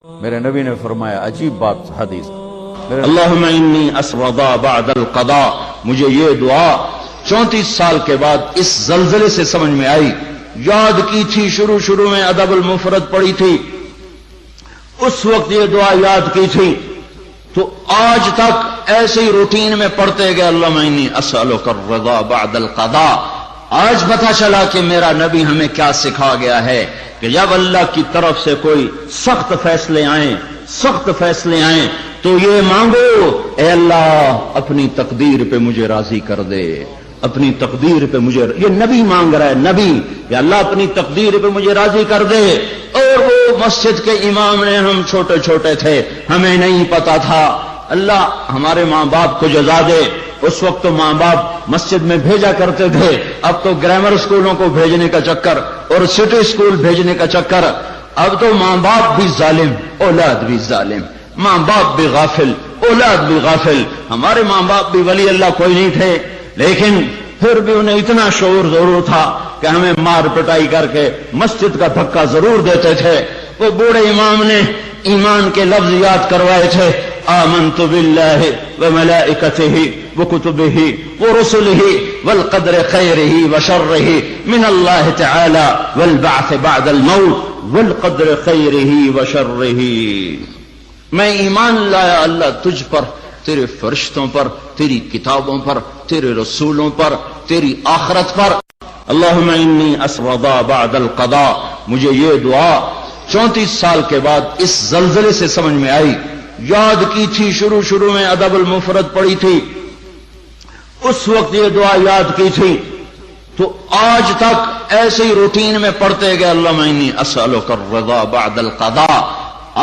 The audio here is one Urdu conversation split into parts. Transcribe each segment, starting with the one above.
میرے نبی نے فرمایا عجیب بات حدیث، اللہم انی اسودا بعد القضاء، مجھے یہ دعا 34 سال کے بعد اس زلزلے سے سمجھ میں آئی. یاد کی تھی، شروع میں ادب المفرد پڑھی تھی، اس وقت یہ دعا یاد کی تھی، تو آج تک ایسے ہی روٹین میں پڑھتے گئے اللہم انی اسألک الرضا بعد القضاء. آج پتہ چلا کہ میرا نبی ہمیں کیا سکھا گیا ہے کہ جب اللہ کی طرف سے کوئی سخت فیصلے آئیں تو یہ مانگو، اے اللہ اپنی تقدیر پہ مجھے راضی کر دے، اپنی تقدیر پہ مجھے، یہ نبی مانگ رہا ہے، نبی، یا اللہ اپنی تقدیر پہ مجھے راضی کر دے. اور وہ مسجد کے امام نے، ہم چھوٹے تھے، ہمیں نہیں پتا تھا. اللہ ہمارے ماں باپ کو جزا دے. اس وقت تو ماں باپ مسجد میں بھیجا کرتے تھے، اب تو گرامر اسکولوں کو بھیجنے کا چکر اور سٹی اسکول بھیجنے کا چکر. اب تو ماں باپ بھی ظالم، اولاد بھی ظالم، ماں باپ بھی غافل، اولاد بھی غافل. ہمارے ماں باپ بھی ولی اللہ کوئی نہیں تھے، لیکن پھر بھی انہیں اتنا شعور ضرور تھا کہ ہمیں مار پٹائی کر کے مسجد کا دھکا ضرور دیتے تھے. وہ بوڑھے امام نے ایمان کے لفظ یاد کروائے تھے، آمنت باللہ وملائکتہ وکتبہ ورسلہ والقدر خیرہ وشرہ من اللہ تعالی والبعث بعد الموت والقدر خیرہ وشرہ. میں ایمان لایا اللہ تجھ پر، تیرے فرشتوں پر، تیری کتابوں پر، تیرے رسولوں پر، تیری آخرت پر. اللہم انی اسودا بعد القضاء، مجھے یہ دعا 34 سال کے بعد اس زلزلے سے سمجھ میں آئی. یاد کی تھی، شروع میں ادب المفرد پڑھی تھی، اس وقت یہ دعا یاد کی تھی، تو آج تک ایسے ہی روٹین میں پڑھتے گئے اللہم انی اسألک الرضا بعد القضاء.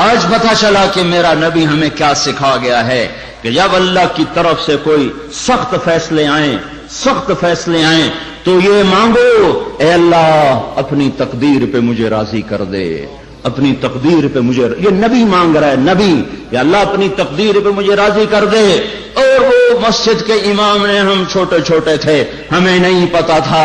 آج پتہ چلا کہ میرا نبی ہمیں کیا سکھا گیا ہے کہ جب اللہ کی طرف سے کوئی سخت فیصلے آئیں تو یہ مانگو، اے اللہ اپنی تقدیر پہ مجھے راضی کر دے، اپنی تقدیر پہ مجھے، یہ نبی مانگ رہا ہے، نبی، یا اللہ اپنی تقدیر پہ مجھے راضی کر دے. اور وہ مسجد کے امام نے، ہم چھوٹے تھے، ہمیں نہیں پتا تھا.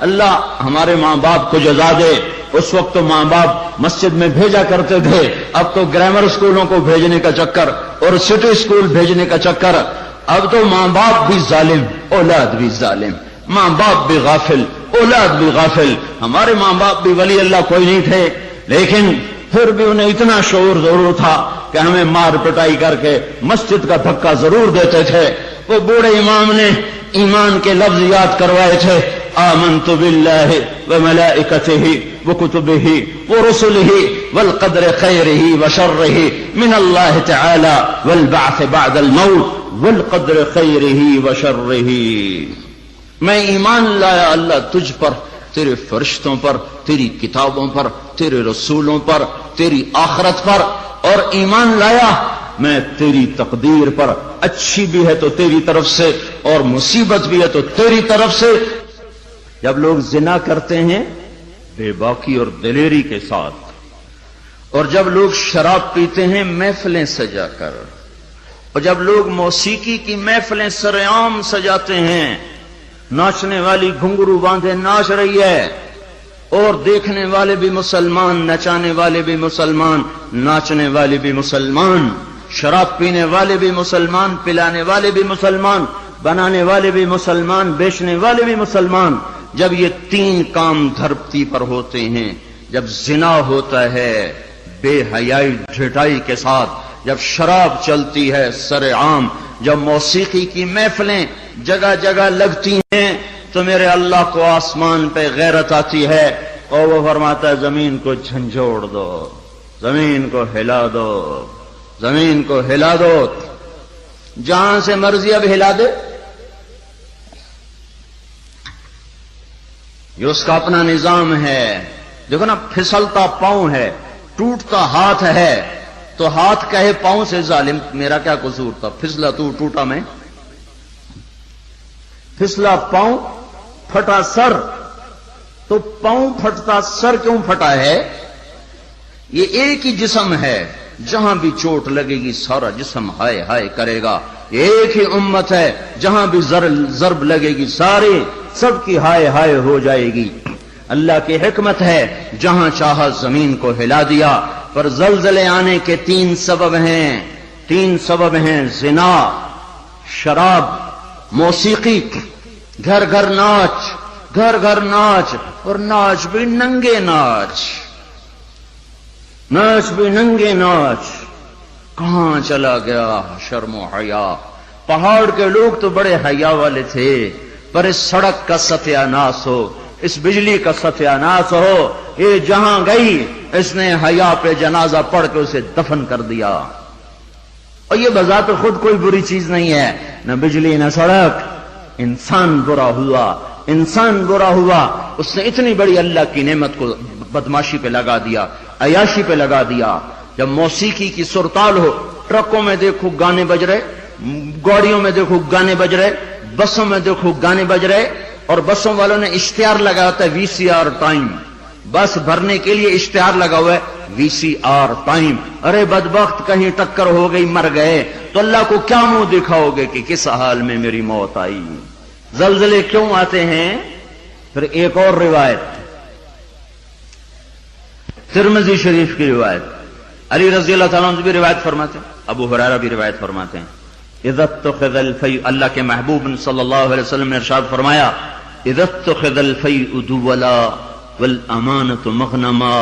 اللہ ہمارے ماں باپ کو جزا دے. اس وقت تو ماں باپ مسجد میں بھیجا کرتے تھے، اب تو گرامر اسکولوں کو بھیجنے کا چکر اور سٹی اسکول بھیجنے کا چکر. اب تو ماں باپ بھی ظالم، اولاد بھی ظالم، ماں باپ بھی غافل، اولاد بھی غافل. ہمارے ماں باپ بھی ولی اللہ کوئی نہیں تھے، لیکن پھر بھی انہیں اتنا شعور ضرور تھا کہ ہمیں مار پٹائی کر کے مسجد کا دھکا ضرور دیتے تھے. وہ بوڑھے امام نے ایمان کے لفظ یاد کروائے تھے، آمنت باللہ وملائکتہ وکتبہ ورسلہ والقدر خیرہ وشرہ من اللہ تعالی والبعث بعد الموت والقدر خیرہ وشرہ. میں ایمان لایا اللہ تجھ پر، تیرے فرشتوں پر، تیری کتابوں پر، تیرے رسولوں پر، تیری آخرت پر، اور ایمان لایا میں تیری تقدیر پر، اچھی بھی ہے تو تیری طرف سے اور مصیبت بھی ہے تو تیری طرف سے. جب لوگ زنا کرتے ہیں بے باکی اور دلیری کے ساتھ، اور جب لوگ شراب پیتے ہیں محفلیں سجا کر، اور جب لوگ موسیقی کی محفلیں سرعام سجاتے ہیں، ناچنے والی گھنگرو باندھے ناچ رہی ہے، اور دیکھنے والے بھی مسلمان، نچانے والے بھی مسلمان، ناچنے والے بھی مسلمان، شراب پینے والے بھی مسلمان، پلانے والے بھی مسلمان، بنانے والے بھی مسلمان، بیچنے والے بھی مسلمان. جب یہ 3 کام دھرتی پر ہوتے ہیں، جب زنا ہوتا ہے بے حیائی ڈھٹائی کے ساتھ، جب شراب چلتی ہے سرعام، جب موسیقی کی محفلیں جگہ جگہ لگتی ہیں، تو میرے اللہ کو آسمان پہ غیرت آتی ہے، اور وہ فرماتا ہے زمین کو جھنجھوڑ دو، زمین کو ہلا دو، زمین کو ہلا دو. جہاں سے مرضی اب ہلا دے، یہ اس کا اپنا نظام ہے. دیکھو نا، پھسلتا پاؤں ہے، ٹوٹتا ہاتھ ہے، تو ہاتھ کہے پاؤں سے ظالم میرا کیا قصور تھا، پھسلا تو ٹوٹا میں. پھسلا پاؤں، پھٹا سر، تو پاؤں پھٹتا سر کیوں پھٹا ہے؟ یہ ایک ہی جسم ہے، جہاں بھی چوٹ لگے گی سارا جسم ہائے ہائے کرے گا. ایک ہی امت ہے، جہاں بھی ضرب لگے گی سارے سب کی ہائے ہائے ہو جائے گی. اللہ کی حکمت ہے، جہاں چاہا زمین کو ہلا دیا. پر زلزلے آنے کے تین سبب ہیں زنا، شراب، موسیقی، گھر گھر ناچ، اور ناچ بھی ننگے ناچ، کہاں چلا گیا شرم و حیا؟ پہاڑ کے لوگ تو بڑے حیا والے تھے، پر اس سڑک کا ستیہ ناس ہو، اس بجلی کا ستیہ ناس ہو، یہ جہاں گئی اس نے حیا پہ جنازہ پڑھ کے اسے دفن کر دیا۔ اور یہ بذات خود کوئی بری چیز نہیں ہے، نہ بجلی نہ سڑک، انسان برا ہوا، اس نے اتنی بڑی اللہ کی نعمت کو بدماشی پہ لگا دیا، عیاشی پہ لگا دیا۔ جب موسیقی کی سرتال ہو، ٹرکوں میں دیکھو گانے بج رہے، گاڑیوں میں دیکھو گانے بج رہے، بسوں میں دیکھو گانے بج رہے، اور بسوں والوں نے اشتہار لگا ہوتا ہے VCR ٹائم، بس بھرنے کے لیے اشتہار لگا ہوا ہے VCR ٹائم۔ ارے بدبخت، کہیں ٹکر ہو گئی، مر گئے تو اللہ کو کیا منہ دکھاؤ گے کہ کس حال میں میری موت آئی؟ زلزلے کیوں آتے ہیں؟ پھر ایک اور روایت، ترمذی شریف کی روایت، علی رضی اللہ تعالیٰ عنہ بھی روایت فرماتے ہیں، ابو ہریرہ بھی روایت فرماتے ہیں، اذا اتخذ الفیء، اللہ کے محبوب صلی اللہ علیہ وسلم نے ارشاد فرمایا، اذا اتخذ الفیء دولا والامانة مغنما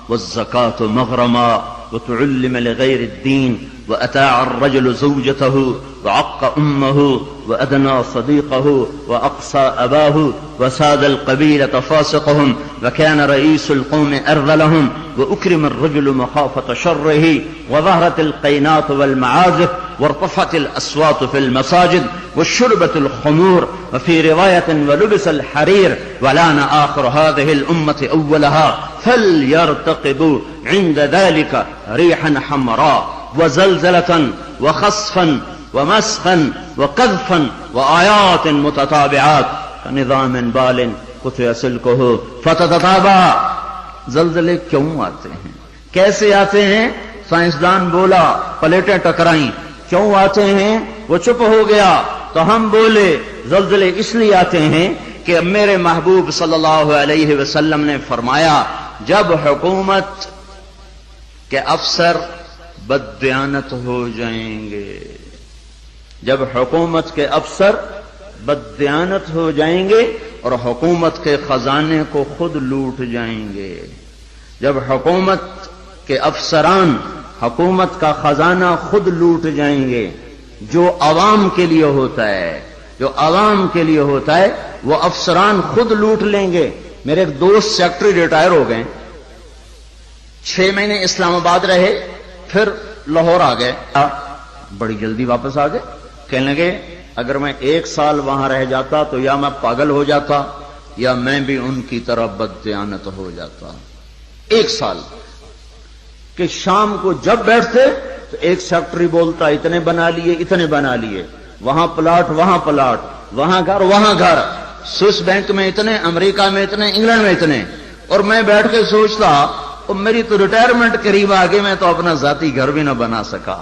والزکاة مغرما وتعلم لغير الدين وأتاع الرجل زوجته وعق أمه وأدنى صديقه وأقصى أباه وساد القبيلة فاسقهم وكان رئيس القوم أرذلهم وأكرم الرجل مخافة شره وظهرت القينات والمعازف وارتفعت الأصوات في المساجد وشربت الخمور وفي رواية ولبس الحرير ولان آخر هذه الأمة أولها فليرتقبوا عند ذلك ريحا حمراء وزلزلة وخسفا ومسخا وقذفا وآيات متتابعات كنظام بال قطع سلكه فتتتابع۔ زلزلے کیوں آتے ہیں؟ کیسے آتے ہیں؟ سائنسدان بولا، پلیٹیں ٹکرائیں۔ کیوں آتے ہیں؟ وہ چپ ہو گیا تو ہم بولے۔ زلزلے اس لیے آتے ہیں کہ میرے محبوب صلی اللہ علیہ وسلم نے فرمایا، جب حکومت کے افسر بددیانت ہو جائیں گے، جب حکومت کے افسر بددیانت ہو جائیں گے اور حکومت کے خزانے کو خود لوٹ جائیں گے، جب حکومت کے افسران حکومت کا خزانہ خود لوٹ جائیں گے، جو عوام کے لیے ہوتا ہے وہ افسران خود لوٹ لیں گے۔ میرے ایک دوست سیکٹری ریٹائر ہو گئے، 6 مہینے اسلام آباد رہے، پھر لاہور آ گئے، بڑی جلدی واپس آ گئے۔ کہنے لگے اگر میں 1 سال وہاں رہ جاتا تو یا میں پاگل ہو جاتا یا میں بھی ان کی طرح بددیانت ہو جاتا۔ 1 سال کہ شام کو جب بیٹھتے تو ایک سیکٹری بولتا اتنے بنا لیے، وہاں پلاٹ، وہاں گھر، سوئس بینک میں اتنے، امریکہ میں اتنے، انگلینڈ میں اتنے، اور میں بیٹھ کے سوچتا اور میری تو ریٹائرمنٹ قریب آ گئی، میں تو اپنا ذاتی گھر بھی نہ بنا سکا۔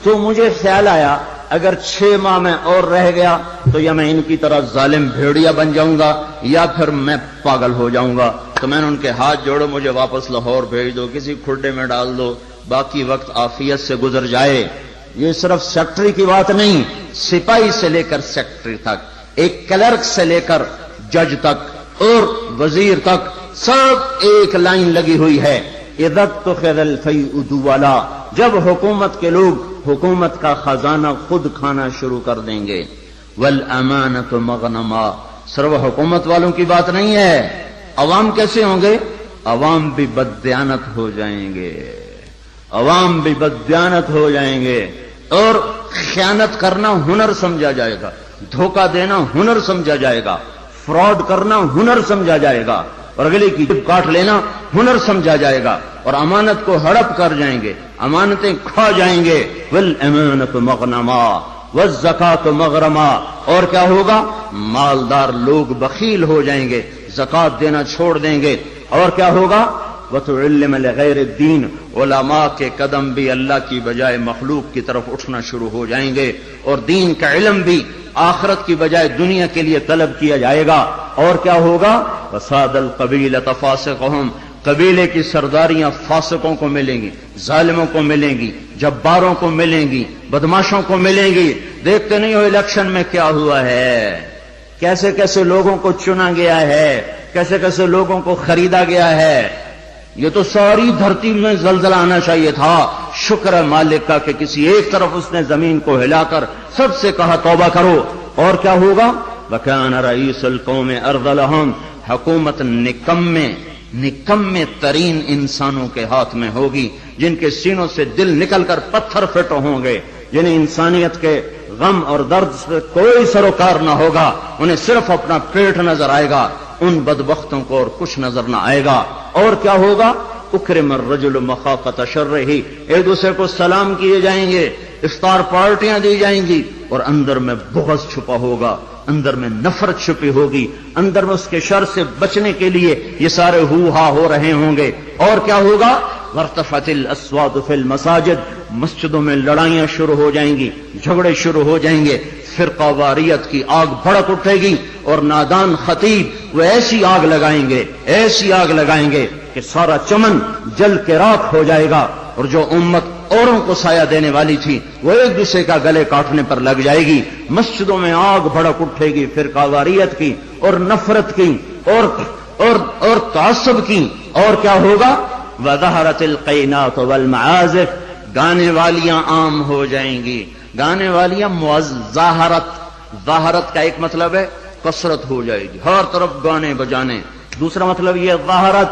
تو مجھے خیال آیا اگر 6 ماہ میں اور رہ گیا تو یا میں ان کی طرح ظالم بھیڑیا بن جاؤں گا یا پھر میں پاگل ہو جاؤں گا۔ تو میں نے ان کے ہاتھ جوڑو، مجھے واپس لاہور بھیج دو، کسی کھڈے میں ڈال دو، باقی وقت عافیت سے گزر جائے۔ یہ صرف سیکٹری کی بات نہیں، سپاہی سے لے کر سیکٹری تک، ایک کلرک سے لے کر جج تک اور وزیر تک، سب ایک لائن لگی ہوئی ہے، اذا اتخذ الفیء دولا، جب حکومت کے لوگ حکومت کا خزانہ خود کھانا شروع کر دیں گے۔ والامانۃ مغنما، صرف حکومت والوں کی بات نہیں ہے، عوام کیسے ہوں گے؟ عوام بھی بددیانت ہو جائیں گے، اور خیانت کرنا ہنر سمجھا جائے گا، دھوکہ دینا ہنر سمجھا جائے گا، فراڈ کرنا ہنر سمجھا جائے گا، اور اگلے کی جب کاٹ لینا ہنر سمجھا جائے گا، اور امانت کو ہڑپ کر جائیں گے، امانتیں کھا جائیں گے۔ والامانۃ مغنما والزکاۃ مغرما، اور کیا ہوگا؟ مالدار لوگ بخیل ہو جائیں گے، زکات دینا چھوڑ دیں گے، اور کیا ہوگا؟ وتعلم لغیر الدین، علماء کے قدم بھی اللہ کی بجائے مخلوق کی طرف اٹھنا شروع ہو جائیں گے، اور دین کا علم بھی آخرت کی بجائے دنیا کے لیے طلب کیا جائے گا، اور کیا ہوگا؟ فساد القبیلۃ فاسقہم، قبیلے کی سرداریاں فاسقوں کو ملیں گی، ظالموں کو ملیں گی، جباروں کو ملیں گی، بدماشوں کو ملیں گی۔ دیکھتے نہیں ہو الیکشن میں کیا ہوا ہے، کیسے کیسے لوگوں کو چنا گیا ہے، کیسے کیسے لوگوں کو خریدا گیا ہے۔ یہ تو ساری دھرتی میں زلزلہ آنا چاہیے تھا۔ شکر ہے مالک کا کہ کسی ایک طرف اس نے زمین کو ہلا کر سب سے کہا توبہ کرو۔ اور کیا ہوگا؟ وَكَانَ رَئِيسُ الْقَوْمِ أَرْذَلَهُمْ، حکومت نکمے ترین انسانوں کے ہاتھ میں ہوگی، جن کے سینوں سے دل نکل کر پتھر فٹ ہوں گے، جنہیں انسانیت کے غم اور درد سے کوئی سروکار نہ ہوگا، انہیں صرف اپنا پیٹ نظر آئے گا، ان بدبختوں کو اور کچھ نظر نہ آئے گا۔ اور کیا ہوگا؟ اکرم الرجل مخافۃ شرہ، ایک دوسرے کو سلام کیے جائیں گے، افطار پارٹیاں دی جائیں گی، اور اندر میں بغض چھپا ہوگا، اندر میں نفرت چھپی ہوگی، اندر میں اس کے شر سے بچنے کے لیے یہ سارے ہو ہا ہو رہے ہوں گے۔ اور کیا ہوگا؟ وارتفعت الاصوات فی المساجد، مسجدوں میں لڑائیاں شروع ہو جائیں گی، جھگڑے شروع ہو جائیں گے، فرقہ واریت کی آگ بھڑک اٹھے گی، اور نادان خطیب وہ ایسی آگ لگائیں گے کہ سارا چمن جل کے راکھ ہو جائے گا، اور جو امت اوروں کو سایہ دینے والی تھی وہ ایک دوسرے کا گلے کاٹنے پر لگ جائے گی۔ مسجدوں میں آگ بھڑک اٹھے گی فرقہ واریت کی اور نفرت کی اور تعصب کی۔ اور کیا ہوگا؟ وَظَهَرَتِ الْقَيْنَاتُ وَالْمَعَازِفُ، گانے والیاں عام ہو جائیں گی، گانے والیاں ظاہرت کا ایک مطلب ہے کثرت ہو جائے گی، ہر طرف گانے بجانے۔ دوسرا مطلب یہ ظاہرت،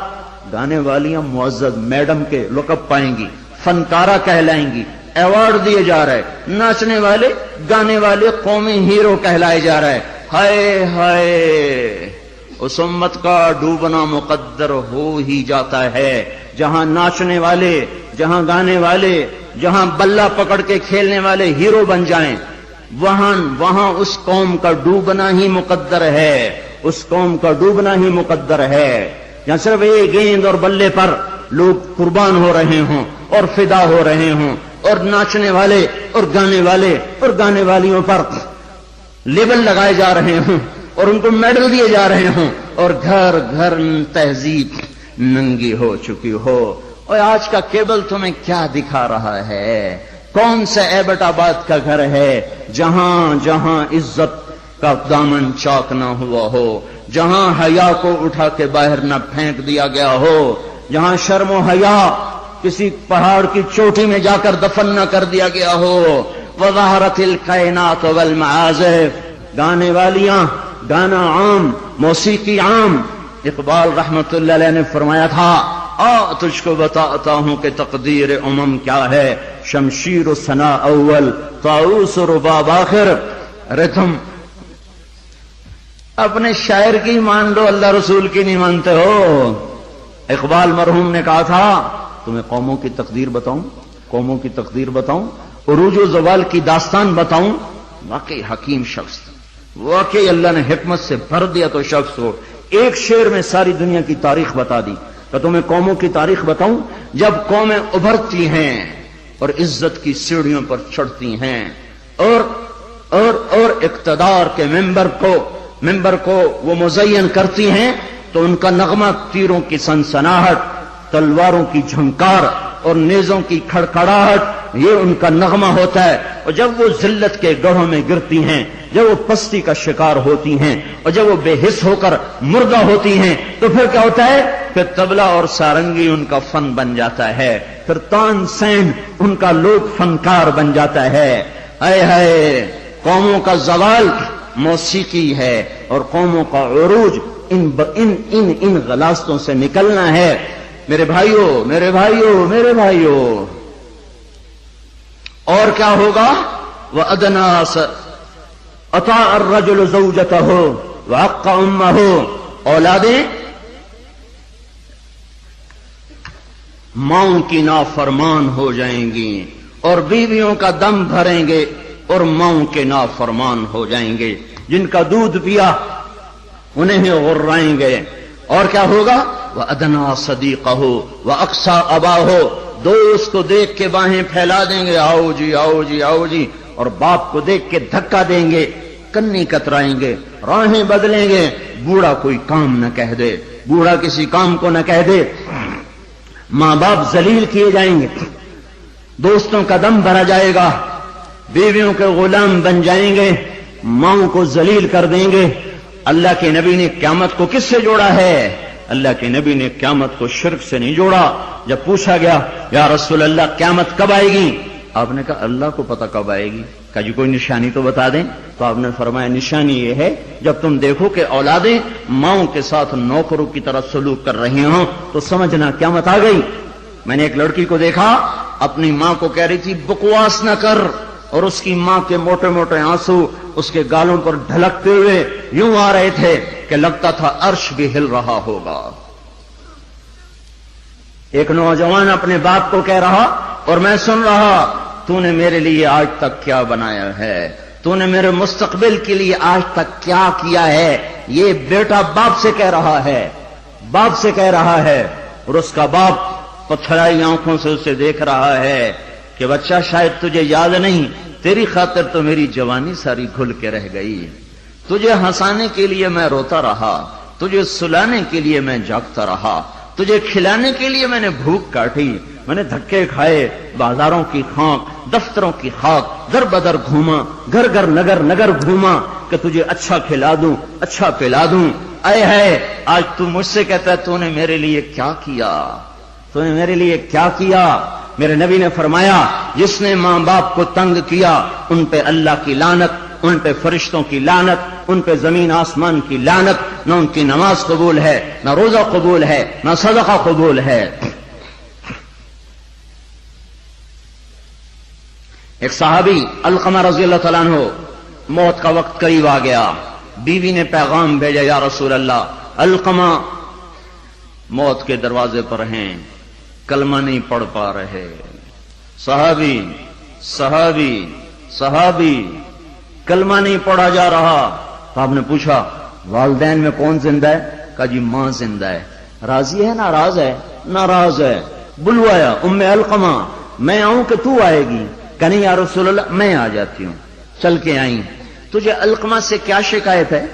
گانے والیاں معزز میڈم کے لقب پائیں گی، فنکارہ کہلائیں گی، ایوارڈ دیے جا رہے، ناچنے والے گانے والے قومی ہیرو کہلائے جا رہے۔ ہائے ہائے، اس امت کا ڈوبنا مقدر ہو ہی جاتا ہے۔ جہاں ناچنے والے، جہاں گانے والے، جہاں بلہ پکڑ کے کھیلنے والے ہیرو بن جائیں، وہاں اس قوم کا ڈوبنا ہی مقدر ہے، اس قوم کا ڈوبنا ہی مقدر ہے۔ جہاں صرف ایک گیند اور بلے پر لوگ قربان ہو رہے ہوں اور فدا ہو رہے ہوں، اور ناچنے والے اور گانے والے اور گانے والیوں پر لیبل لگائے جا رہے ہوں اور ان کو میڈل دیے جا رہے ہوں، اور گھر گھر تہذیب ننگی ہو چکی ہو۔ اور آج کا کیبل تمہیں کیا دکھا رہا ہے؟ کون سا ایبٹ آباد کا گھر ہے جہاں جہاں عزت کا دامن چاک نہ ہوا ہو، جہاں حیا کو اٹھا کے باہر نہ پھینک دیا گیا ہو، جہاں شرم و حیا کسی پہاڑ کی چوٹی میں جا کر دفن نہ کر دیا گیا ہو۔ وَظَهَرَتِ الْقَيْنَاتُ وَالْمَعَازِفُ، گانے والیاں، گانا عام، موسیقی عام۔ اقبال رحمت اللہ علیہ نے فرمایا تھا، تجھ کو بتاتا ہوں کہ تقدیر امم کیا ہے، شمشیر و ثنا اول، طاؤس و رباب آخر۔ ارے تم اپنے شاعر کی مان لو، اللہ رسول کی نہیں مانتے ہو۔ اقبال مرحوم نے کہا تھا، تمہیں قوموں کی تقدیر بتاؤں، عروج و زوال کی داستان بتاؤں۔ واقعی حکیم شخص، واقعی اللہ نے حکمت سے بھر دیا تو شخص ہو، ایک شعر میں ساری دنیا کی تاریخ بتا دی۔ تو تمہیں قوموں کی تاریخ بتاؤں، جب قومیں ابھرتی ہیں اور عزت کی سیڑھیوں پر چڑھتی ہیں اور اقتدار کے ممبر کو وہ مزین کرتی ہیں، تو ان کا نغمہ تیروں کی سنسناہٹ، تلواروں کی جھنکار اور نیزوں کی کھڑکھڑاہٹ، یہ ان کا نغمہ ہوتا ہے۔ اور جب وہ ذلت کے گڑھوں میں گرتی ہیں، جب وہ پستی کا شکار ہوتی ہیں، اور جب وہ بے حس ہو کر مردہ ہوتی ہیں، تو پھر کیا ہوتا ہے؟ پھر طبلہ اور سارنگی ان کا فن بن جاتا ہے، پھر تان سین ان کا لوک فنکار بن جاتا ہے۔ اے ہائے، قوموں کا زوال موسیقی ہے، اور قوموں کا عروج ان غلاستوں سے نکلنا ہے۔ میرے بھائیوں، اور کیا ہوگا؟ وَأَدْنَا أَطَاعَ الرَّجُلُ زَوْجَتَهُ وَعَقَّ أُمَّهُ، اولادیں ماؤں کی نافرمان ہو جائیں گی، اور بیویوں کا دم بھریں گے اور ماؤں کے نافرمان ہو جائیں گے۔ جن کا دودھ پیا انہیں غرائیں گے۔ اور کیا ہوگا؟ وَأَدْنَا صَدِيقَهُ وَأَقْصَى أَبَاهُ، دوست کو دیکھ کے باہیں پھیلا دیں گے، آؤ جی آؤ جی آؤ جی، اور باپ کو دیکھ کے دھکا دیں گے، کنی کترائیں گے، راہیں بدلیں گے۔ بوڑھا کوئی کام نہ کہہ دے، بوڑھا کسی کام کو نہ کہہ دے، ماں باپ ذلیل کیے جائیں گے، دوستوں کا دم بھرا جائے گا، بیویوں کے غلام بن جائیں گے، ماؤں کو ذلیل کر دیں گے۔ اللہ کے نبی نے قیامت کو کس سے جوڑا ہے؟ اللہ کے نبی نے قیامت کو شرک سے نہیں جوڑا۔ جب پوچھا گیا یا رسول اللہ قیامت کب آئے گی، آپ نے کہا اللہ کو پتہ کب آئے گی، کہا جی کوئی نشانی تو بتا دیں۔ تو آپ نے فرمایا نشانی یہ ہے جب تم دیکھو کہ اولادیں ماؤں کے ساتھ نوکروں کی طرح سلوک کر رہی ہوں تو سمجھنا قیامت آ گئی۔ میں نے ایک لڑکی کو دیکھا اپنی ماں کو کہہ رہی تھی بکواس نہ کر، اور اس کی ماں کے موٹے موٹے آنسو اس کے گالوں پر ڈھلکتے ہوئے یوں آ رہے تھے کہ لگتا تھا عرش بھی ہل رہا ہوگا۔ ایک نوجوان اپنے باپ کو کہہ رہا اور میں سن رہا، تو نے میرے لیے آج تک کیا بنایا ہے، تو نے میرے مستقبل کے لیے آج تک کیا کیا ہے۔ یہ بیٹا باپ سے کہہ رہا ہے، باپ سے کہہ رہا ہے، اور اس کا باپ پتھرائی آنکھوں سے اسے دیکھ رہا ہے کہ بچہ شاید تجھے یاد نہیں، تیری خاطر تو میری جوانی ساری گھل کے رہ گئی، تجھے ہنسانے کے لیے میں روتا رہا، تجھے سلانے کے لیے میں جاگتا رہا، تجھے کھلانے کے لیے میں نے بھوک کاٹی، میں نے دھکے کھائے، بازاروں کی خاک، دفتروں کی خاک، در بدر گھوما، گھر گھر نگر نگر گھوما کہ تجھے اچھا کھلا دوں، اچھا پلا دوں۔ اے ہے آج تو مجھ سے کہتا ہے تو نے میرے لیے کیا کیا، تو نے میرے لیے کیا کیا۔ میرے نبی نے فرمایا جس نے ماں باپ کو تنگ کیا ان پہ اللہ کی لعنت، ان پہ فرشتوں کی لعنت، ان پہ زمین آسمان کی لعنت، نہ ان کی نماز قبول ہے، نہ روزہ قبول ہے، نہ صدقہ قبول ہے۔ ایک صحابی علقمہ رضی اللہ تعالیٰ عنہ، موت کا وقت قریب آ گیا، بیوی نے پیغام بھیجا یا رسول اللہ علقمہ موت کے دروازے پر ہیں، کلمہ نہیں پڑھ پا رہے۔ صحابی صحابی صحابی کلمہ نہیں پڑھا جا رہا۔ تو آپ نے پوچھا والدین میں کون زندہ ہے؟ کہا جی ماں زندہ ہے۔ راضی ہے ناراض ہے؟ ناراض ہے۔ بلوایا ام علقمہ، میں آؤں کہ تو آئے گی؟ کہ نہیں یا رسول اللہ میں آ جاتی ہوں۔ چل کے آئیں۔ تجھے علقمہ سے کیا شکایت ہے؟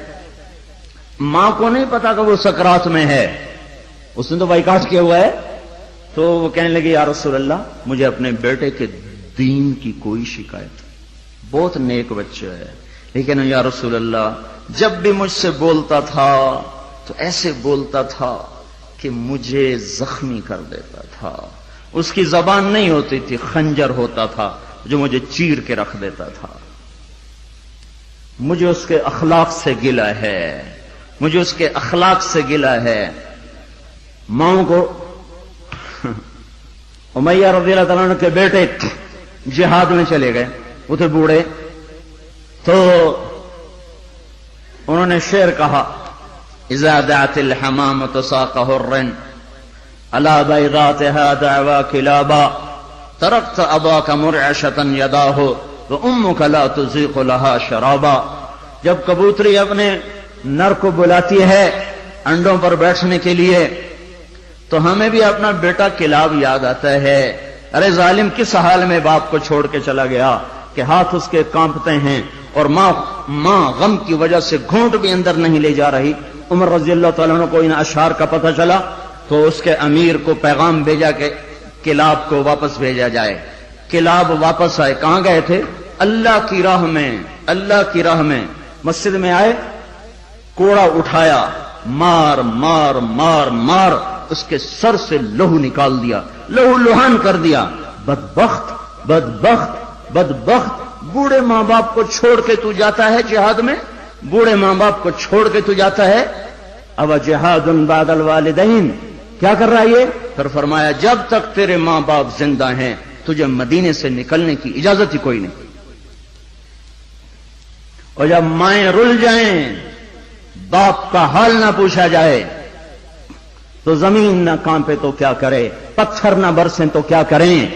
ماں کو نہیں پتا کہ وہ سکرات میں ہے، اس نے تو بائیکاٹ کیا ہوا ہے۔ تو وہ کہنے لگے یا رسول اللہ مجھے اپنے بیٹے کے دین کی کوئی شکایت، بہت نیک بچہ ہے، لیکن یا رسول اللہ جب بھی مجھ سے بولتا تھا تو ایسے بولتا تھا کہ مجھے زخمی کر دیتا تھا، اس کی زبان نہیں ہوتی تھی، خنجر ہوتا تھا جو مجھے چیر کے رکھ دیتا تھا۔ مجھے اس کے اخلاق سے گلہ ہے، مجھے اس کے اخلاق سے گلہ ہے۔ ماؤں کو امیہ رضی اللہ تعالیٰ عنہ کے بیٹے جہاد میں چلے گئے، وہ تھے بوڑھے، تو انہوں نے شعر کہا اذا دعت الحمامة ساق حر على بيضاتها دعوى كلابا تركت اباك مرعشة يداه وامك لا تزيق لها شرابا۔ جب کبوتری اپنے نر کو بلاتی ہے انڈوں پر بیٹھنے کے لیے تو ہمیں بھی اپنا بیٹا کلاب یاد آتا ہے۔ ارے ظالم کس حال میں باپ کو چھوڑ کے چلا گیا کہ ہاتھ اس کے کانپتے ہیں اور ماں غم کی وجہ سے گھونٹ بھی اندر نہیں لے جا رہی۔ عمر رضی اللہ تعالیٰ عنہ کو ان اشعار کا پتہ چلا تو اس کے امیر کو پیغام بھیجا کہ کلاب کو واپس بھیجا جائے۔ کلاب واپس آئے، کہاں گئے تھے؟ اللہ کی راہ میں، اللہ کی راہ میں۔ مسجد میں آئے، کوڑا اٹھایا، مار مار مار مار اس کے سر سے لہو نکال دیا، لہو لہان کر دیا۔ بدبخت بدبخت بدبخت، بوڑھے ماں باپ کو چھوڑ کے تو جاتا ہے جہاد میں، بوڑھے ماں باپ کو چھوڑ کے تو جاتا ہے۔ اب جہاد بعد الوالدین، کیا کر رہا ہے یہ؟ پھر فرمایا جب تک تیرے ماں باپ زندہ ہیں تجھے مدینے سے نکلنے کی اجازت ہی کوئی نہیں، اور جب مائیں رل جائیں، باپ کا حال نہ پوچھا جائے تو زمین نہ کانپے تو کیا کرے، پتھر نہ برسیں تو کیا کریں،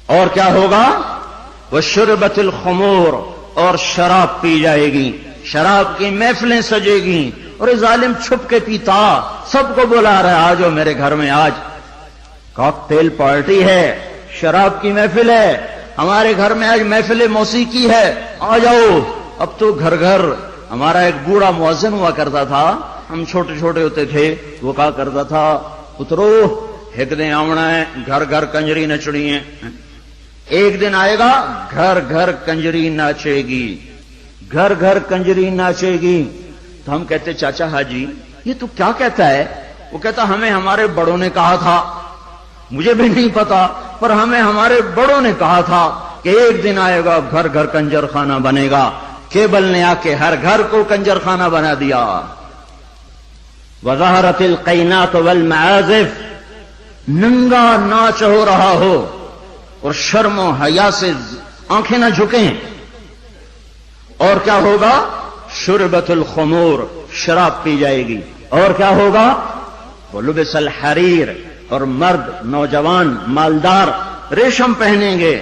اور کیا ہوگا؟ وشربت الخمور، اور شراب پی جائے گی، شراب کی محفلیں سجے گی، اور یہ ظالم چھپ کے پیتا، سب کو بلا رہا ہے آجو میرے گھر میں، آج کاکٹیل پارٹی ہے، شراب کی محفل ہے، ہمارے گھر میں آج محفل موسیقی ہے، آ جاؤ۔ اب تو گھر گھر۔ ہمارا ایک بوڑھا مؤذن ہوا کرتا تھا، ہم چھوٹے چھوٹے ہوتے تھے، وہ کہا کرتا تھا پترو ایک دن آونا ہے گھر گھر کنجری نچڑی ہے، ایک دن آئے گا گھر گھر کنجری ناچے گی، گھر گھر کنجری ناچے گی۔ تو ہم کہتے چاچا حاجی یہ تو کیا کہتا ہے؟ وہ کہتا ہمیں ہمارے بڑوں نے کہا تھا، مجھے بھی نہیں پتا پر ہمیں ہمارے بڑوں نے کہا تھا کہ ایک دن آئے گا گھر گھر کنجر خانہ بنے گا۔ کیبل نے آ کے ہر گھر کو کنجر خانہ بنا دیا۔ وظہرت القینات والمعازف، ننگا ناچ ہو رہا ہو اور شرم و حیا سے آنکھیں نہ جھکیں، اور کیا ہوگا؟ شربت الخمور، شراب پی جائے گی، اور کیا ہوگا؟ ولبس الحریر، اور مرد نوجوان مالدار ریشم پہنیں گے،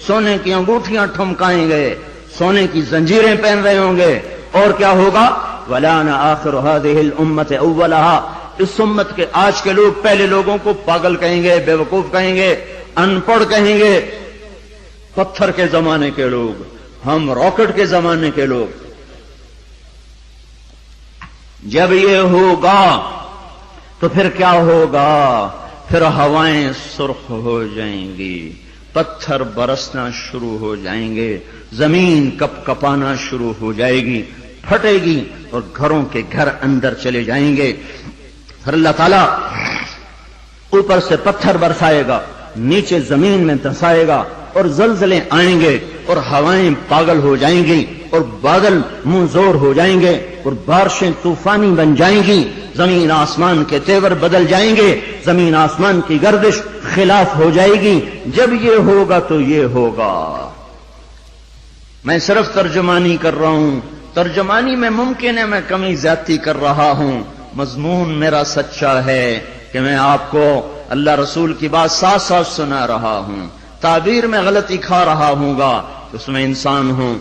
سونے کی انگوٹھیاں ٹھمکائیں گے، سونے کی زنجیریں پہن رہے ہوں گے، اور کیا ہوگا؟ وَلَانَ آخِرُ هَذِهِ الْأُمَّةِ أَوَّلَهَا، اس امت کے آج کے لوگ پہلے لوگوں کو پاگل کہیں گے، بے وقوف کہیں گے، ان پڑھ کہیں گے۔ پتھر کے زمانے کے لوگ، ہم راکٹ کے زمانے کے لوگ۔ جب یہ ہوگا تو پھر کیا ہوگا؟ پھر ہوائیں سرخ ہو جائیں گی، پتھر برسنا شروع ہو جائیں گے، زمین کپ کپانا شروع ہو جائے گی، پھٹے گی اور گھروں کے گھر اندر چلے جائیں گے۔ پھر اللہ تعالیٰ اوپر سے پتھر برسائے گا، نیچے زمین میں دھسائے گا، اور زلزلے آئیں گے، اور ہوائیں پاگل ہو جائیں گی، اور بادل منہ زور ہو جائیں گے، اور بارشیں طوفانی بن جائیں گی، زمین آسمان کے تیور بدل جائیں گے، زمین آسمان کی گردش خلاف ہو جائے گی۔ جب یہ ہوگا تو یہ ہوگا۔ میں صرف ترجمانی کر رہا ہوں، ترجمانی میں ممکن ہے میں کمی زیادتی کر رہا ہوں، مضمون میرا سچا ہے کہ میں آپ کو اللہ رسول کی بات ساتھ ساتھ سنا رہا ہوں، تعبیر میں غلطی کھا رہا ہوں گا اس میں انسان ہوں،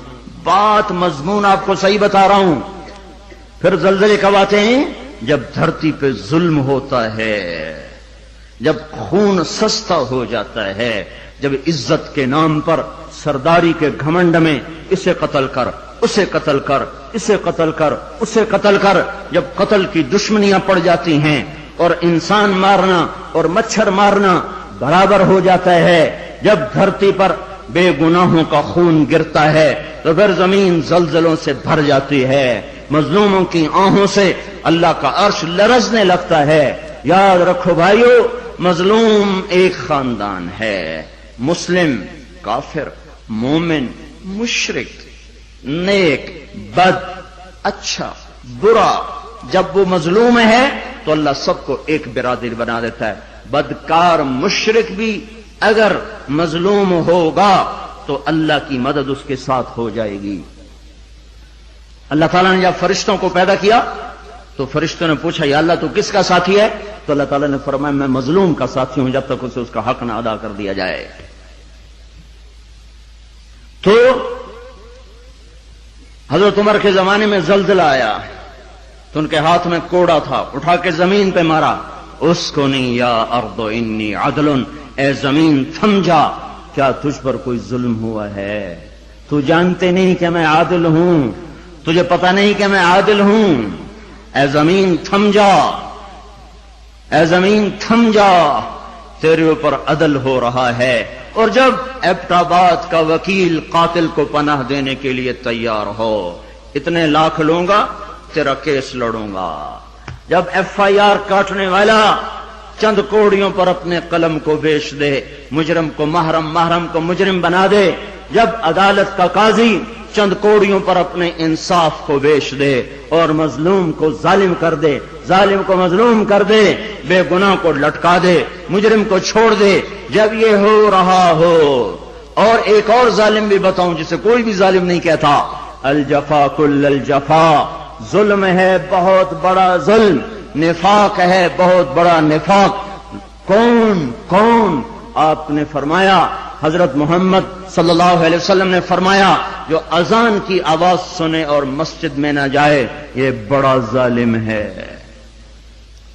بات مضمون آپ کو صحیح بتا رہا ہوں۔ پھر زلزلے کب آتے ہیں؟ جب دھرتی پہ ظلم ہوتا ہے، جب خون سستا ہو جاتا ہے، جب عزت کے نام پر سرداری کے گھمنڈ میں اسے قتل کر، اسے قتل کر، اسے قتل کر، اسے قتل کر، جب قتل کی دشمنیاں پڑ جاتی ہیں اور انسان مارنا اور مچھر مارنا برابر ہو جاتا ہے، جب دھرتی پر بے گناہوں کا خون گرتا ہے تو پھر زمین زلزلوں سے بھر جاتی ہے، مظلوموں کی آہوں سے اللہ کا عرش لرزنے لگتا ہے۔ یاد رکھو بھائیو، مظلوم ایک خاندان ہے، مسلم، کافر، مومن، مشرک، نیک، بد، اچھا، برا، جب وہ مظلوم ہے تو اللہ سب کو ایک برادری بنا دیتا ہے۔ بدکار مشرک بھی اگر مظلوم ہوگا تو اللہ کی مدد اس کے ساتھ ہو جائے گی۔ اللہ تعالیٰ نے جب فرشتوں کو پیدا کیا تو فرشتوں نے پوچھا یا اللہ تو کس کا ساتھی ہے؟ تو اللہ تعالیٰ نے فرمایا میں مظلوم کا ساتھی ہوں جب تک اسے اس کا حق نہ ادا کر دیا جائے۔ تو حضرت عمر کے زمانے میں زلزلہ آیا تو ان کے ہاتھ میں کوڑا تھا، اٹھا کے زمین پہ مارا، اسکنی یا ارض انی عدل، اے زمین تھم جا، کیا تجھ پر کوئی ظلم ہوا ہے؟ تو جانتے نہیں کہ میں عادل ہوں، تجھے پتہ نہیں کہ میں عادل ہوں، اے زمین تھم جا، اے زمین تھم جا، تیرے اوپر عدل ہو رہا ہے۔ اور جب ایبٹ آباد کا وکیل قاتل کو پناہ دینے کے لیے تیار ہو، اتنے لاکھ لوں گا تیرا کیس لڑوں گا، جب ایف آئی آر کاٹنے والا چند کوڑیوں پر اپنے قلم کو بیچ دے، مجرم کو محرم، محرم کو مجرم بنا دے، جب عدالت کا قاضی چند کوڑیوں پر اپنے انصاف کو بیچ دے اور مظلوم کو ظالم کر دے، ظالم کو مظلوم کر دے، بے گناہ کو لٹکا دے، مجرم کو چھوڑ دے، جب یہ ہو رہا ہو، اور ایک اور ظالم بھی بتاؤں جسے کوئی بھی ظالم نہیں کہتا، الجفا کل الجفا، ظلم ہے بہت بڑا ظلم، نفاق ہے بہت بڑا نفاق۔ کون کون؟ آپ نے فرمایا، حضرت محمد صلی اللہ علیہ وسلم نے فرمایا جو اذان کی آواز سنے اور مسجد میں نہ جائے یہ بڑا ظالم ہے۔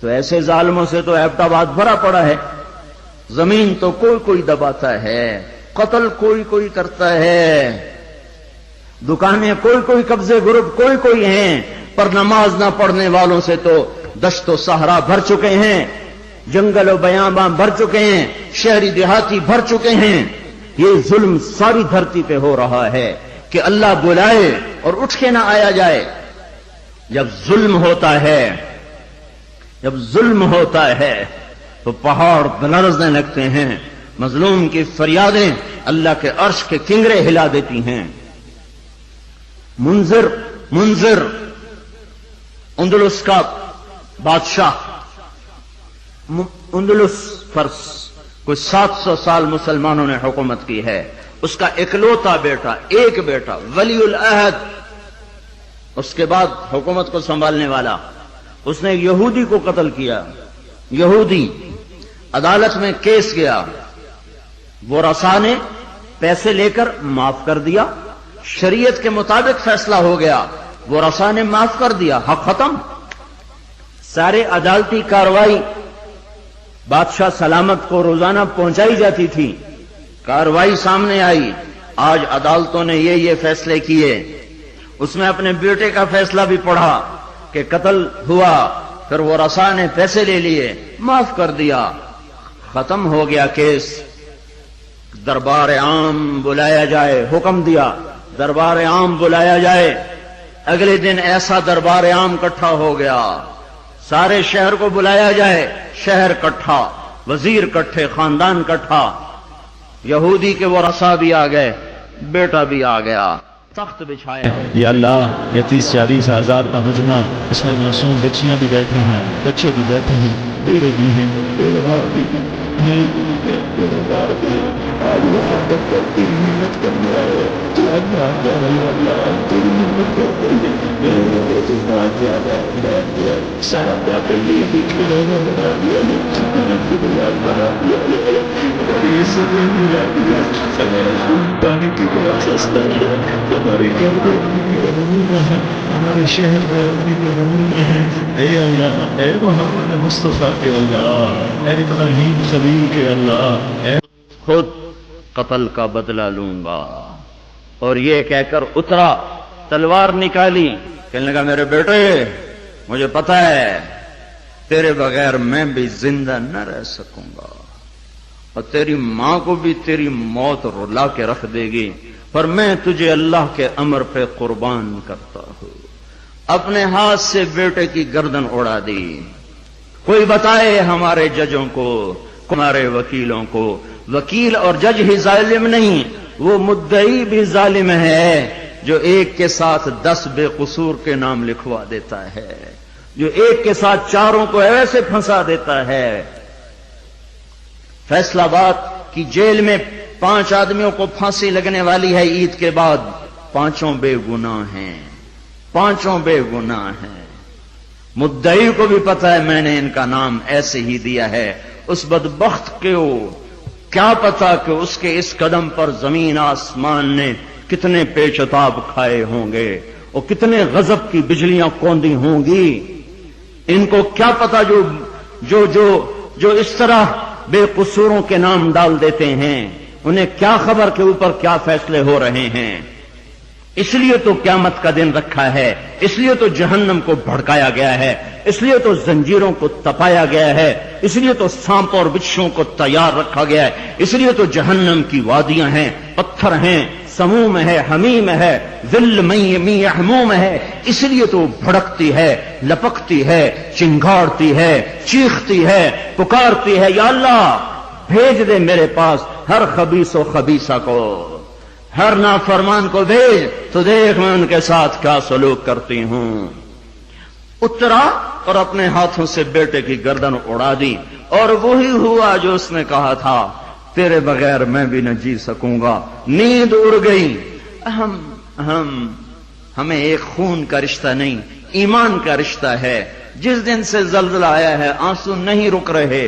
تو ایسے ظالموں سے تو ایبٹ آباد بھرا پڑا ہے، زمین تو کوئی کوئی دباتا ہے، قتل کوئی کوئی کرتا ہے، دکانیں کوئی کوئی قبضے گروپ کوئی کوئی ہیں، پر نماز نہ پڑھنے والوں سے تو دشت و صحرا بھر چکے ہیں۔ جنگل و بیاباں بھر چکے ہیں، شہری دیہاتی بھر چکے ہیں. یہ ظلم ساری دھرتی پہ ہو رہا ہے کہ اللہ بلائے اور اٹھ کے نہ آیا جائے. جب ظلم ہوتا ہے تو پہاڑ لرزنے لگتے ہیں. مظلوم کی فریادیں اللہ کے عرش کے کنگرے ہلا دیتی ہیں. منذر اندلس کا بادشاہ، اندلس پر کوئی 700 سال مسلمانوں نے حکومت کی ہے. اس کا اکلوتا بیٹا، ایک بیٹا ولی العہد، اس کے بعد حکومت کو سنبھالنے والا، اس نے یہودی کو قتل کیا. یہودی عدالت میں کیس گیا، وہ رسا نے پیسے لے کر معاف کر دیا. شریعت کے مطابق فیصلہ ہو گیا، وہ رسا نے معاف کر دیا، حق ختم. سارے عدالتی کاروائی بادشاہ سلامت کو روزانہ پہنچائی جاتی تھی. کاروائی سامنے آئی، آج عدالتوں نے یہ فیصلے کیے. اس میں اپنے بیٹے کا فیصلہ بھی پڑھا کہ قتل ہوا، پھر وہ رسا نے پیسے لے لیے، معاف کر دیا، ختم ہو گیا کیس. دربار عام بلایا جائے، حکم دیا دربار عام بلایا جائے. اگلے دن ایسا دربار عام اکٹھا ہو گیا، سارے شہر کو بلایا جائے، شہر اکٹھا، وزیر اکٹھے، خاندان اکٹھا. یہودی کے وہ رسا بھی آ گئے، بیٹا بھی آ گیا، تخت بچھایا. یا اللہ، یہ 30-40 ہزار کا مجمع، اس میں معصوم بچیاں بھی بیٹھی ہیں، بچے بھی بیٹھے ہیں، بیٹے بھی ہیں، بیٹے باپ بھی ہیں. آج وہ تیری محنت کرنے آئے، اللہ تیری محنت کرتے ہیں. سارا پیار لیے بھی کھلونا بنا دیا، بنا دیا. یہ سب پانی کی بڑا سستا ہے. ہمارے گھر میں ہمارے شہر میں ہے. اے اللہ، اے محمد مصطفیٰ کے اللہ، اے ابراہیم خلیل کے اللہ، اے خود قتل کا بدلہ لوں گا. اور یہ کہہ کر اترا، تلوار نکالی، کہنے لگا میرے بیٹے، مجھے پتا ہے تیرے بغیر میں بھی زندہ نہ رہ سکوں گا، اور تیری ماں کو بھی تیری موت رلا کے رکھ دے گی، پر میں تجھے اللہ کے امر پہ قربان کرتا ہوں. اپنے ہاتھ سے بیٹے کی گردن اڑا دی. کوئی بتائے ہمارے ججوں کو، ہمارے وکیلوں کو، وکیل اور جج ہی ظالم نہیں، وہ مدعی بھی ظالم ہے جو ایک کے ساتھ 10 بے قصور کے نام لکھوا دیتا ہے، جو ایک کے ساتھ 4 کو ایسے پھنسا دیتا ہے. فیصلہ آباد کی جیل میں 5 آدمیوں کو پھانسی لگنے والی ہے عید کے بعد. 5 بے گناہ ہیں، 5 بے گناہ ہیں. مدعی کو بھی پتا ہے میں نے ان کا نام ایسے ہی دیا ہے. اس بدبخت کو کیا پتا کہ اس کے اس قدم پر زمین آسمان نے کتنے پیچتاب کھائے ہوں گے اور کتنے غضب کی بجلیاں کوندی ہوں گی. ان کو کیا پتا جو اس طرح بے قصوروں کے نام ڈال دیتے ہیں، انہیں کیا خبر کے اوپر کیا فیصلے ہو رہے ہیں. اس لیے تو قیامت کا دن رکھا ہے، اس لیے تو جہنم کو بھڑکایا گیا ہے، اس لیے تو زنجیروں کو تپایا گیا ہے، اس لیے تو سانپ اور بچھوؤں کو تیار رکھا گیا ہے، اس لیے تو جہنم کی وادیاں ہیں، پتھر ہیں، سموم ہے، حمیم ہے، ذل محموم ہے. اس لیے تو بھڑکتی ہے، لپکتی ہے، چنگاڑتی ہے، چیختی ہے، پکارتی ہے، یا اللہ بھیج دے میرے پاس ہر خبیث و خبیثہ کو، ہر نافرمان کو بھیج، تو دیکھ میں ان کے ساتھ کیا سلوک کرتی ہوں. اترا اور اپنے ہاتھوں سے بیٹے کی گردن اڑا دی. اور وہی ہوا جو اس نے کہا تھا، تیرے بغیر میں بھی نہ جی سکوں گا. نیند اڑ گئی. ہمیں ایک خون کا رشتہ نہیں، ایمان کا رشتہ ہے. جس دن سے زلزلہ آیا ہے آنسو نہیں رک رہے،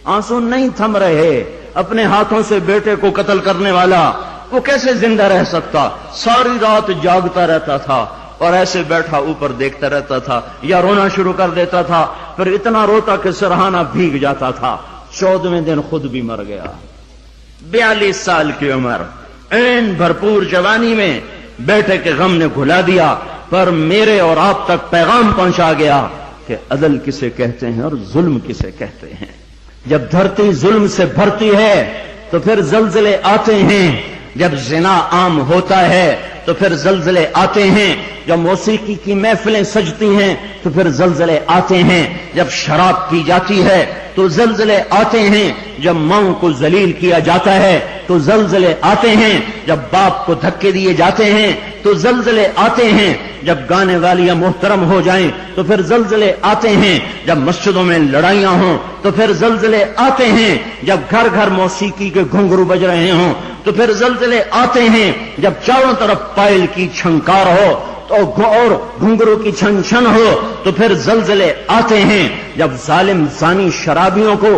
آنسو نہیں تھم رہے. اپنے ہاتھوں سے بیٹے کو قتل کرنے والا وہ کیسے زندہ رہ سکتا؟ ساری رات جاگتا رہتا تھا اور ایسے بیٹھا اوپر دیکھتا رہتا تھا، یا رونا شروع کر دیتا تھا، پھر اتنا روتا کہ سرہانہ بھیگ جاتا تھا. 14ویں دن خود بھی مر گیا. 42 سال کی عمر، این بھرپور جوانی میں بیٹے کے غم نے گھلا دیا. پر میرے اور آپ تک پیغام پہنچا گیا کہ عدل کسے کہتے ہیں اور ظلم کسے کہتے ہیں۔ جب دھرتی ظلم سے بھرتی ہے تو پھر زلزلے آتے ہیں، جب زنا عام ہوتا ہے تو پھر زلزلے آتے ہیں، جب موسیقی کی محفلیں سجتی ہیں تو پھر زلزلے آتے ہیں، جب شراب پی جاتی ہے تو زلزلے آتے ہیں، جب ماؤں کو ذلیل کیا جاتا ہے تو زلزلے آتے ہیں، جب باپ کو دھکے دیے جاتے ہیں تو زلزلے آتے ہیں، جب گانے والیاں محترم ہو جائیں تو پھر زلزلے آتے ہیں، جب مسجدوں میں لڑائیاں ہوں تو پھر زلزلے آتے ہیں، جب گھر گھر موسیقی کے گھنگرو بج رہے ہوں تو پھر زلزلے آتے ہیں، جب چاروں طرف پائل کی چھنکار ہو اور گھنگرو کی چھن چھن ہو تو پھر زلزلے آتے ہیں، جب ظالم زانی شرابیوں کو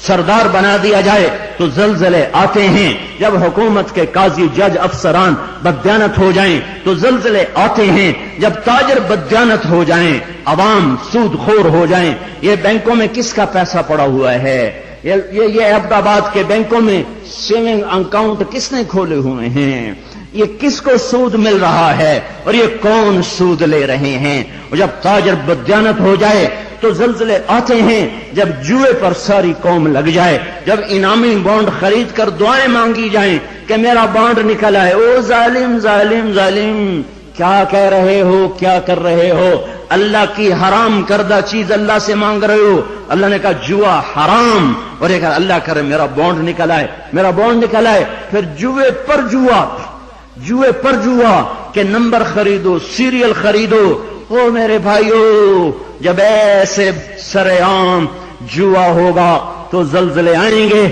سردار بنا دیا جائے تو زلزلے آتے ہیں، جب حکومت کے قاضی جج افسران بددیانت ہو جائیں تو زلزلے آتے ہیں، جب تاجر بددیانت ہو جائیں، عوام سود خور ہو جائیں۔ یہ بینکوں میں کس کا پیسہ پڑا ہوا ہے؟ یہ عبد آباد کے بینکوں میں سیونگ اکاؤنٹ کس نے کھولے ہوئے ہیں؟ یہ کس کو سود مل رہا ہے اور یہ کون سود لے رہے ہیں؟ اور جب تاجر بددیانت ہو جائے تو زلزلے آتے ہیں، جب جوئے پر ساری قوم لگ جائے، جب انعامی بانڈ خرید کر دعائیں مانگی جائیں کہ میرا بانڈ نکل آئے۔ او ظالم ظالم ظالم، کیا کہہ رہے ہو، کیا کر رہے ہو؟ اللہ کی حرام کردہ چیز اللہ سے مانگ رہے ہو۔ اللہ نے کہا جوا حرام، اور یہ کہا اللہ کرے میرا بانڈ نکل آئے، میرا بانڈ نکل آئے۔ پھر جوئے پر جوا کہ نمبر خریدو، سیریل خریدو۔ او میرے بھائیو، جب ایسے سرے عام جوا ہوگا تو زلزلے آئیں گے،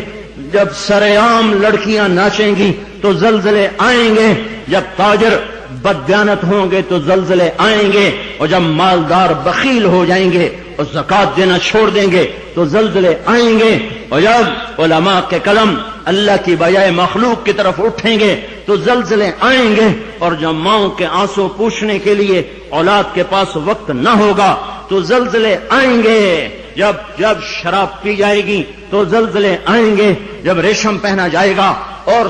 جب سرے عام لڑکیاں ناچیں گی تو زلزلے آئیں گے، جب تاجر بددیانت ہوں گے تو زلزلے آئیں گے، اور جب مالدار بخیل ہو جائیں گے اور زکات دینا چھوڑ دیں گے تو زلزلے آئیں گے، اور جب علماء کے قلم اللہ کی بجائے مخلوق کی طرف اٹھیں گے تو زلزلے آئیں گے، اور جب ماؤں کے آنسو پوچھنے کے لیے اولاد کے پاس وقت نہ ہوگا تو زلزلے آئیں گے، جب شراب پی جائے گی تو زلزلے آئیں گے، جب ریشم پہنا جائے گا اور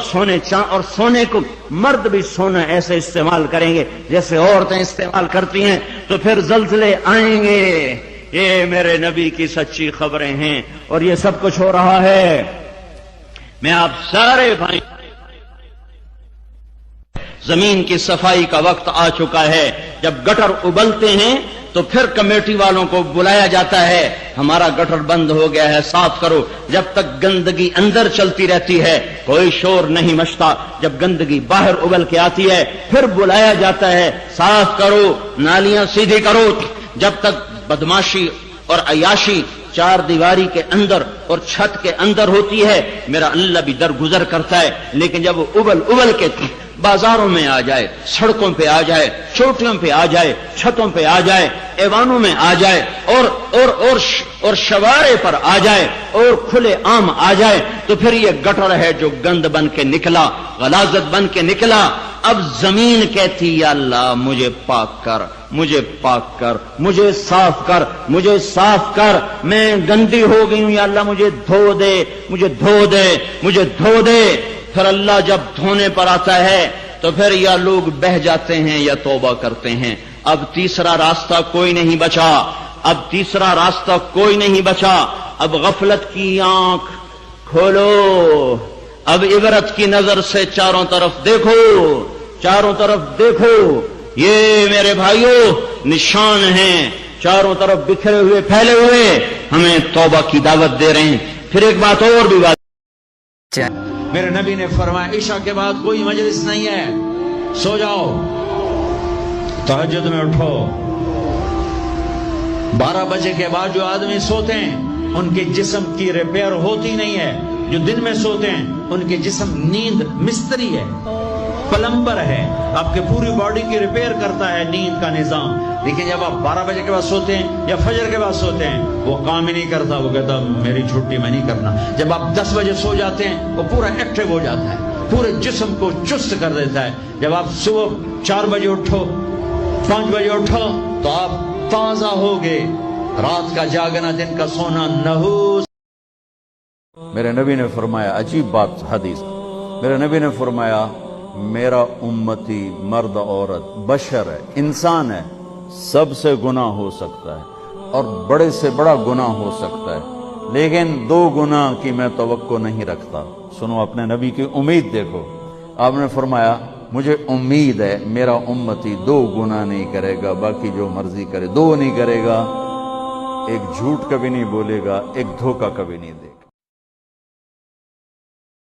سونے کو مرد بھی سونا ایسے استعمال کریں گے جیسے عورتیں استعمال کرتی ہیں تو پھر زلزلے آئیں گے۔ یہ میرے نبی کی سچی خبریں ہیں اور یہ سب کچھ ہو رہا ہے۔ میں آپ سارے بھائی، زمین کی صفائی کا وقت آ چکا ہے۔ جب گٹر ابلتے ہیں تو پھر کمیٹی والوں کو بلایا جاتا ہے، ہمارا گٹر بند ہو گیا ہے، صاف کرو۔ جب تک گندگی اندر چلتی رہتی ہے کوئی شور نہیں مچتا، جب گندگی باہر ابل کے آتی ہے پھر بلایا جاتا ہے، صاف کرو، نالیاں سیدھی کرو۔ جب تک بدماشی اور عیاشی چار دیواری کے اندر اور چھت کے اندر ہوتی ہے میرا اللہ بھی درگزر کرتا ہے، لیکن جب وہ ابل کے بازاروں میں آ جائے، سڑکوں پہ آ جائے، چوٹیوں پہ آ جائے، چھتوں پہ آ جائے، ایوانوں میں آ جائے اور شوارے پر آ جائے اور کھلے عام آ جائے تو پھر یہ گٹر ہے جو گند بن کے نکلا، غلاظت بن کے نکلا۔ اب زمین کہتی یا اللہ مجھے پاک کر، مجھے پاک کر، مجھے صاف کر، مجھے صاف کر، میں گندی ہو گئی ہوں، یا اللہ مجھے دھو دے، مجھے دھو دے، مجھے دھو دے۔ پھر اللہ جب دھونے پر آتا ہے تو پھر یا لوگ بہہ جاتے ہیں یا توبہ کرتے ہیں۔ اب تیسرا راستہ کوئی نہیں بچا، اب تیسرا راستہ کوئی نہیں بچا۔ اب غفلت کی آنکھ کھولو، اب عبرت کی نظر سے چاروں طرف دیکھو، چاروں طرف دیکھو۔ یہ میرے بھائیوں نشان ہیں، چاروں طرف بکھرے ہوئے پھیلے ہوئے، ہمیں توبہ کی دعوت دے رہے ہیں۔ پھر ایک بات اور بھی بات، میرے نبی نے فرمایا عشاء کے بعد کوئی مجلس نہیں ہے، سو جاؤ، تہجد میں اٹھو۔ 12 بجے کے بعد جو آدمی سوتے ہیں ان کے جسم کی ریپیئر ہوتی نہیں ہے، جو دن میں سوتے ہیں ان کے جسم نیند مستری ہے، پلمبر ہے، آپ کے پوری باڈی کی ریپیئر کرتا ہے نیند کا نظام، لیکن جب آپ 12 بجے کے بعد سوتے ہیں یا فجر کے بعد سوتے ہیں وہ کام ہی نہیں کرتا، وہ کہتا میری چھٹی میں نہیں کرنا۔ جب آپ 10 بجے سو جاتے ہیں وہ پورا ایکٹیو ہو جاتا ہے، پورے جسم کو چست کر دیتا ہے۔ جب آپ صبح 4 بجے اٹھو، 5 بجے اٹھو تو آپ تازہ ہوگے۔ رات کا جاگنا دن کا سونا نحوس۔ میرے نبی نے فرمایا، عجیب بات حدیث، میرے نبی نے فرمایا میرا امتی مرد عورت بشر ہے، انسان ہے، سب سے گناہ ہو سکتا ہے، اور بڑے سے بڑا گناہ ہو سکتا ہے، لیکن 2 گناہ کی میں توقع نہیں رکھتا۔ سنو اپنے نبی کی امید دیکھو، آپ نے فرمایا مجھے امید ہے میرا امتی 2 گناہ نہیں کرے گا، باقی جو مرضی کرے، 2 نہیں کرے گا، ایک جھوٹ کبھی نہیں بولے گا، ایک دھوکہ کبھی نہیں دے گا۔